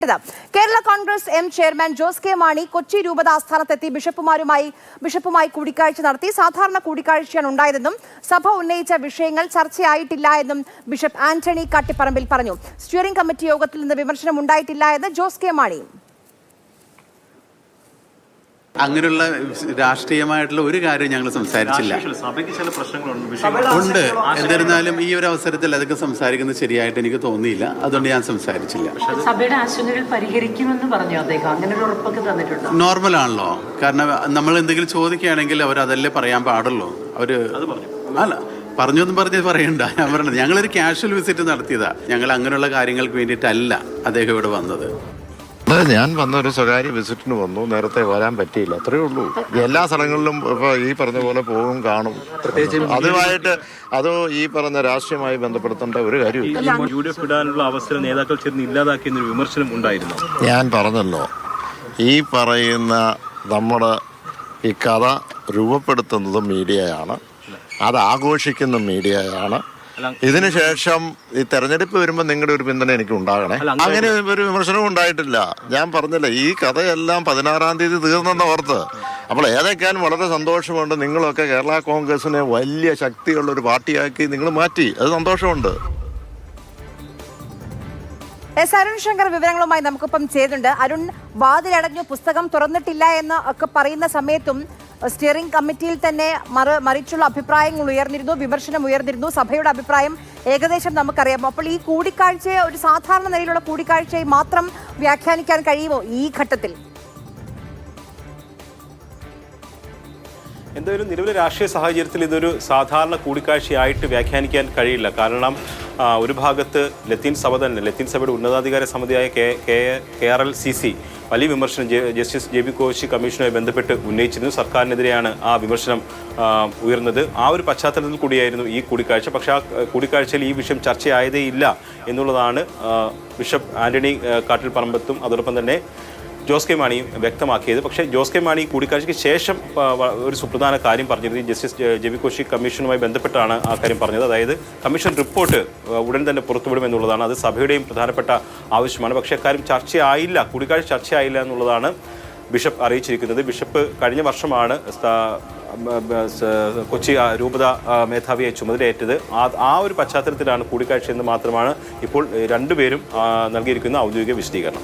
സൂചിപ്പിച്ചത്. Kerala Congress M chairman Jose K Mani Kochi രൂപത ആസ്ഥാനത്തെത്തി ബിഷപ്പുമായി കൂടിക്കാഴ്ച നടത്തി. സാധാരണ കൂടിക്കാഴ്ചയാണ് ഉണ്ടായതെന്നും സഭ ഉന്നയിച്ച വിഷയങ്ങൾ ചർച്ചയായിട്ടില്ല എന്നും ബിഷപ്പ് ആന്റണി കാട്ടിപ്പറമ്പിൽ പറഞ്ഞു. സ്റ്റിയറിംഗ് കമ്മിറ്റി യോഗത്തിൽ നിന്ന് വിമർശനം ഉണ്ടായിട്ടില്ല എന്ന് ജോസ് കെ മാണി. അങ്ങനെയുള്ള രാഷ്ട്രീയമായിട്ടുള്ള ഒരു കാര്യം ഞങ്ങൾ സംസാരിച്ചില്ല. ഉണ്ട്. എന്നിരുന്നാലും ഈ ഒരു അവസരത്തിൽ അതൊക്കെ സംസാരിക്കുന്നത് ശരിയായിട്ട് എനിക്ക് തോന്നിയില്ല. അതുകൊണ്ട് ഞാൻ സംസാരിച്ചില്ല. സഭയുടെ ആശങ്കകൾ പരിഹരിക്കുമെന്ന് പറഞ്ഞു അദ്ദേഹം. അങ്ങനെ ഒരു ഉറപ്പൊക്കെ തന്നിട്ടുണ്ട്. നോർമൽ ആണല്ലോ. കാരണം നമ്മൾ എന്തെങ്കിലും ചോദിക്കുകയാണെങ്കിൽ അവർ അതല്ലേ പറയാൻ പാടുള്ളൂ. അല്ല പറഞ്ഞൊന്നും പറയണ്ട. ഞാൻ പറഞ്ഞത് ഞങ്ങളൊരു കാഷ്വൽ വിസിറ്റ് നടത്തിയതാ. ഞങ്ങൾ അങ്ങനെയുള്ള കാര്യങ്ങൾക്ക് വേണ്ടിയിട്ടല്ല അദ്ദേഹം ഇവിടെ വന്നത്. ഞാൻ വന്ന ഒരു സ്വകാര്യ വിസിറ്റിന് വന്നു. നേരത്തെ വരാൻ പറ്റിയില്ല, അത്രയേ ഉള്ളൂ. എല്ലാ സ്ഥലങ്ങളിലും ഇപ്പോൾ ഈ പറഞ്ഞ പോലെ പോകും, കാണും. അതുമായിട്ട് അതോ ഈ പറഞ്ഞ രാഷ്ട്രീയമായി ബന്ധപ്പെടുത്തേണ്ട ഒരു കാര്യമില്ല. UDF ഇടാനുള്ള അവസരം നേതാക്കൾ ചേർന്ന് ഇല്ലാതാക്കിയെന്നൊരു വിമർശനം ഉണ്ടായിരുന്നു. ഞാൻ പറഞ്ഞല്ലോ, ഈ പറയുന്ന നമ്മുടെ ഈ കഥ രൂപപ്പെടുത്തുന്നത് മീഡിയയാണ്, അത് ആഘോഷിക്കുന്ന മീഡിയയാണ്. ഇതിനുശേഷം ഈ തെരഞ്ഞെടുപ്പ് വരുമ്പോൾ നിങ്ങളുടെ ഒരു പിന്തുണ എനിക്ക് ഉണ്ടാകണേ. അങ്ങനെ ഒരു വിമർശനവും ഉണ്ടായിട്ടില്ല. ഞാൻ പറഞ്ഞില്ല, ഈ കഥയെല്ലാം 16-ാം തീയതി തീർന്നെന്ന് ഓർത്ത്. അപ്പോൾ ഏതൊക്കെയാലും വളരെ സന്തോഷമുണ്ട്. നിങ്ങളൊക്കെ കേരള കോൺഗ്രസിനെ വലിയ ശക്തിയുള്ള ഒരു പാർട്ടിയാക്കി നിങ്ങൾ മാറ്റി, അത് സന്തോഷമുണ്ട്. അരുൺ ശങ്കർ വിവരങ്ങളുമായി നമുക്കൊപ്പം ചേരുന്നുണ്ട്. അരുൺ, വാതിലടഞ്ഞു, പുസ്തകം തുറന്നിട്ടില്ല എന്ന് ഒക്കെ പറയുന്ന സമയത്തും സ്റ്റിയറിംഗ് കമ്മിറ്റിയിൽ തന്നെ മറിച്ചുള്ള അഭിപ്രായങ്ങൾ ഉയർന്നിരുന്നു, വിമർശനം ഉയർന്നിരുന്നു. സഭയുടെ അഭിപ്രായം ഏകദേശം നമുക്കറിയാം. അപ്പോൾ ഈ കൂടിക്കാഴ്ചയെ ഒരു സാധാരണ നിലയിലുള്ള കൂടിക്കാഴ്ചയെ മാത്രം വ്യാഖ്യാനിക്കാൻ കഴിയുമോ ഈ ഘട്ടത്തിൽ? എന്തായാലും നിലവിലെ രാഷ്ട്രീയ സാഹചര്യത്തിൽ ഇതൊരു സാധാരണ കൂടിക്കാഴ്ചയായിട്ട് വ്യാഖ്യാനിക്കാൻ കഴിയില്ല. കാരണം ഒരു ഭാഗത്ത് ലത്തീൻ സഭയുടെ ഉന്നതാധികാര സമിതിയായ KRLCC വലിയ വിമർശനം ജസ്റ്റിസ് JB കോശി കമ്മീഷനുമായി ബന്ധപ്പെട്ട് ഉന്നയിച്ചിരുന്നു. സർക്കാരിനെതിരെയാണ് ആ വിമർശനം ഉയർന്നത്. ആ ഒരു പശ്ചാത്തലത്തിൽ കൂടിയായിരുന്നു ഈ കൂടിക്കാഴ്ച. പക്ഷേ ആ കൂടിക്കാഴ്ചയിൽ ഈ വിഷയം ചർച്ചയായതേ ഇല്ല എന്നുള്ളതാണ് ബിഷപ്പ് ആന്റണി കാട്ടിൽപ്പറമ്പത്തും അതോടൊപ്പം തന്നെ ജോസ് കെ മാണിയും വ്യക്തമാക്കിയത്. പക്ഷേ ജോസ് കെ മാണി കൂടിക്കാഴ്ചയ്ക്ക് ശേഷം ഒരു സുപ്രധാന കാര്യം പറഞ്ഞിരുന്നത് ജസ്റ്റിസ് JB കോശി കമ്മീഷനുമായി ബന്ധപ്പെട്ടാണ് ആ കാര്യം പറഞ്ഞത്. അതായത് കമ്മീഷൻ റിപ്പോർട്ട് ഉടൻ തന്നെ പുറത്തുവിടുമെന്നുള്ളതാണ്. അത് സഭയുടെയും പ്രധാനപ്പെട്ട ആവശ്യമാണ്. പക്ഷേ അക്കാര്യം ചർച്ചയായില്ല, കൂടിക്കാഴ്ച ചർച്ചയായില്ല എന്നുള്ളതാണ് ബിഷപ്പ് അറിയിച്ചിരിക്കുന്നത്. ബിഷപ്പ് കഴിഞ്ഞ വർഷമാണ് കൊച്ചി രൂപത മേധാവിയെ ചുമതലയേറ്റത്. ആ ഒരു പശ്ചാത്തലത്തിലാണ് കൂടിക്കാഴ്ച എന്ന് മാത്രമാണ് ഇപ്പോൾ രണ്ടുപേരും നൽകിയിരിക്കുന്ന ഔദ്യോഗിക വിശദീകരണം.